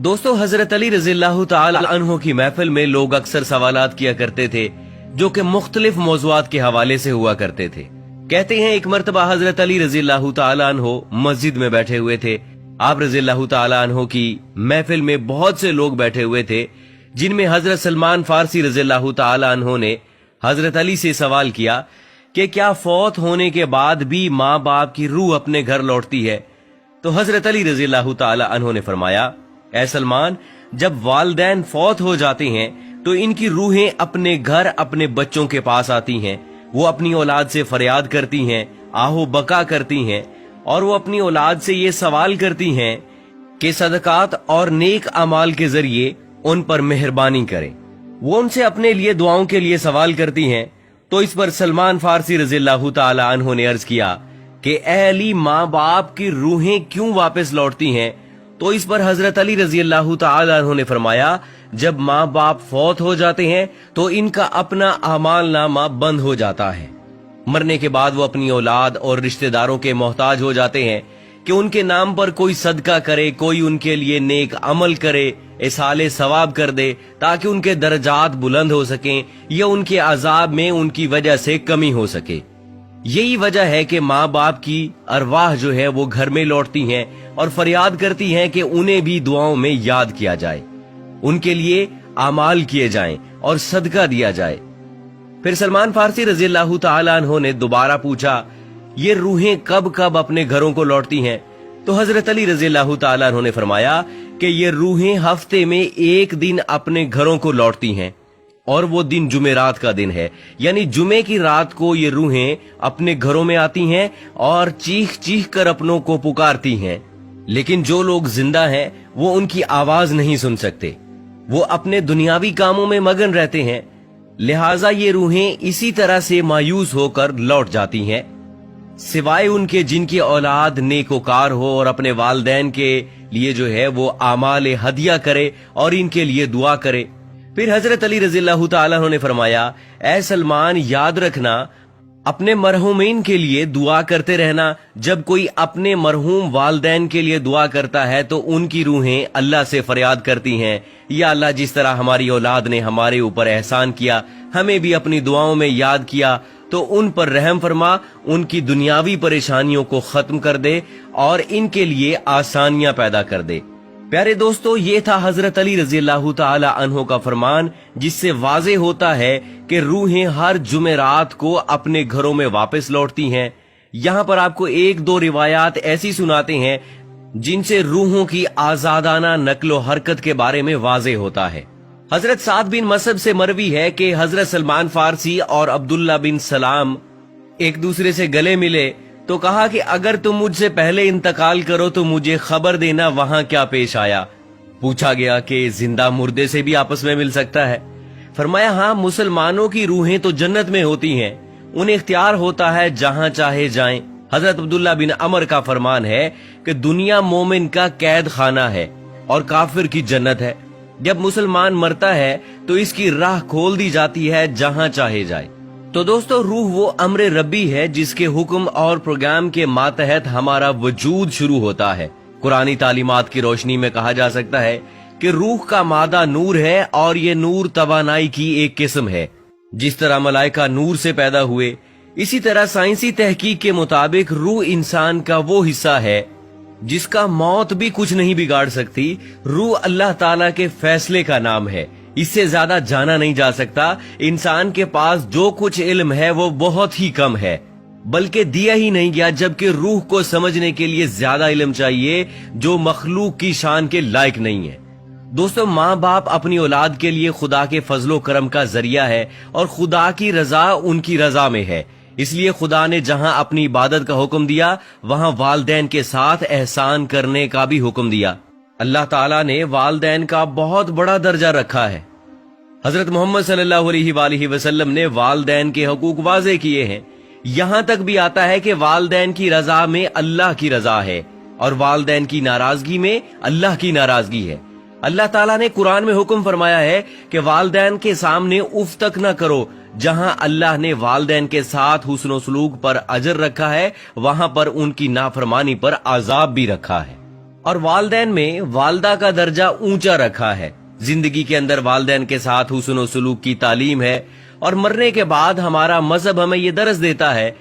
दोस्तों, हजरत अली रजी अल्लाह तआला अन्हो की महफिल में लोग अक्सर सवालात किया करते थे जो कि मुख्तलिफ मौज़ूआत के हवाले से हुआ करते थे। कहते हैं एक मर्तबा हजरत अली रजी अल्लाह तआला अन्हो मस्जिद में बैठे हुए थे। आप रजी अल्लाह तआला अन्हो की महफिल में बहुत से लोग बैठे हुए थे, जिनमें हजरत सलमान फारसी रजी अल्लाह तआला अन्हो ने हजरत अली से सवाल किया कि क्या फौत होने के बाद भी माँ बाप की रूह अपने घर लौटती है? तो हजरत अली रजी अल्लाह तआला अन्हो ने फरमाया, ऐ सलमान, जब वालिदैन फौत हो जाते हैं तो इनकी रूहें अपने घर अपने बच्चों के पास आती हैं। वो अपनी औलाद से फरियाद करती हैं, आहो बका करती हैं, और वो अपनी औलाद से ये सवाल करती हैं कि सदकात और नेक अमाल के जरिए उन पर मेहरबानी करें। वो उनसे अपने लिए दुआओं के लिए सवाल करती हैं। तो इस पर सलमान फारसी रजी अल्लाह तआला अन्हु ने अर्ज किया कि ऐ अली, माँ बाप की रूहें क्यों वापस लौटती हैं? तो इस पर हजरत अली रजी अल्लाह तआला अन्हु ने फरमाया, जब माँ बाप फौत हो जाते हैं तो इनका अपना अमाल नामा बंद हो जाता है। मरने के बाद वो अपनी औलाद और रिश्तेदारों के मोहताज हो जाते हैं कि उनके नाम पर कोई सदका करे, कोई उनके लिए नेक अमल करे, इसाले सवाब कर दे, ताकि उनके दर्जात बुलंद हो सकें या उनके अजाब में उनकी वजह से कमी हो सके। यही वजह है कि माँ बाप की अरवाह जो है वो घर में लौटती हैं और फरियाद करती हैं कि उन्हें भी दुआओं में याद किया जाए, उनके लिए आमाल किए जाएं और सदका दिया जाए। फिर सलमान फारसी रजी अल्लाह तआला अन्हु ने दोबारा पूछा, ये रूहें कब कब अपने घरों को लौटती हैं? तो हजरत अली रजी अल्लाह तआला अन्हु ने फरमाया कि ये रूहें हफ्ते में एक दिन अपने घरों को लौटती हैं, और वो दिन जुमेरात का दिन है, यानी जुमे की रात को ये रूहें अपने घरों में आती हैं और चीख चीख कर अपनों को पुकारती हैं। लेकिन जो लोग जिंदा हैं वो उनकी आवाज नहीं सुन सकते, वो अपने दुनियावी कामों में मगन रहते हैं। लिहाजा ये रूहें इसी तरह से मायूस होकर लौट जाती हैं, सिवाय उनके जिनकी औलाद नेकोकार हो और अपने वालिदैन के लिए जो है वो आमाल हदिया करे और इनके लिए दुआ करे। फिर हजरत अली रजी अल्लाह तआला ने फरमाया, ऐ सलमान, याद रखना, अपने मरहूमीन के लिए दुआ करते रहना। जब कोई अपने मरहूम वालिदैन के लिए दुआ करता है तो उनकी रूहें अल्लाह से फरियाद करती हैं, या अल्लाह, जिस तरह हमारी औलाद ने हमारे ऊपर एहसान किया, हमें भी अपनी दुआओं में याद किया, तो उन पर रहम फरमा, उनकी दुनियावी परेशानियों को खत्म कर दे और इनके लिए आसानियां पैदा कर दे। प्यारे दोस्तों, ये था हजरत अली रजी अल्लाह तआला अन्हु का फरमान, जिससे वाज़े होता है कि रूहें हर जुमेरात को अपने घरों में वापस लौटती हैं। यहाँ पर आपको एक दो रिवायात ऐसी सुनाते हैं जिनसे रूहों की आजादाना नक्लो हरकत के बारे में वाज़े होता है। हजरत साद बिन मसब से मरवी है कि हजरत सलमान फारसी और अब्दुल्ला बिन सलाम एक दूसरे से गले मिले तो कहा कि अगर तुम मुझसे पहले इंतकाल करो तो मुझे खबर देना वहां क्या पेश आया। पूछा गया कि जिंदा मुर्दे से भी आपस में मिल सकता है? फरमाया, हाँ, मुसलमानों की रूहें तो जन्नत में होती हैं, उन्हें इख्तियार होता है जहां चाहे जाएं। हजरत अब्दुल्ला बिन अमर का फरमान है कि दुनिया मोमिन का कैद खाना है और काफिर की जन्नत है। जब मुसलमान मरता है तो इसकी राह खोल दी जाती है जहां चाहे जाए। तो दोस्तों, रूह वो अम्र रब्बी है जिसके हुक्म और प्रोग्राम के मातहत हमारा वजूद शुरू होता है। कुरानी तालीमात की रोशनी में कहा जा सकता है कि रूह का मादा नूर है और ये नूर तवानाई की एक किस्म है। जिस तरह मलाइका नूर से पैदा हुए, इसी तरह साइंसी तहकीक के मुताबिक रूह इंसान का वो हिस्सा है जिसका मौत भी कुछ नहीं बिगाड़ सकती। रूह अल्लाह ताला के फैसले का नाम है, इससे ज्यादा जाना नहीं जा सकता। इंसान के पास जो कुछ इल्म है वो बहुत ही कम है, बल्कि दिया ही नहीं गया, जबकि रूह को समझने के लिए ज्यादा इल्म चाहिए जो मखलूक की शान के लायक नहीं है। दोस्तों, माँ बाप अपनी औलाद के लिए खुदा के फजलो करम का जरिया है और खुदा की रजा उनकी रजा में है। इसलिए खुदा ने जहां अपनी इबादत का हुक्म दिया वहां वालिदैन के साथ एहसान करने का भी हुक्म दिया। अल्लाह ताला ने वालिदैन का बहुत बड़ा दर्जा रखा है। हजरत मोहम्मद सल्लल्लाहु अलैहि वसल्लम ने वालिदैन के हकूक वाज़े किए हैं। यहाँ तक भी आता है कि वालिदैन की रजा में अल्लाह की रजा है और वालिदैन की नाराजगी में अल्लाह की नाराजगी है। अल्लाह ताला ने कुरान में हुक्म फरमाया है कि वालिदैन के सामने उफ तक न करो। जहां अल्लाह ने वालिदैन के साथ हुस्न सलूक पर अजर रखा है, वहां पर उनकी नाफरमानी पर अजाब भी रखा है। اور والدین میں والدہ کا درجہ اونچا رکھا ہے. زندگی کے اندر والدین کے ساتھ حسن و سلوک کی تعلیم ہے اور مرنے کے بعد ہمارا مذہب ہمیں یہ درس دیتا ہے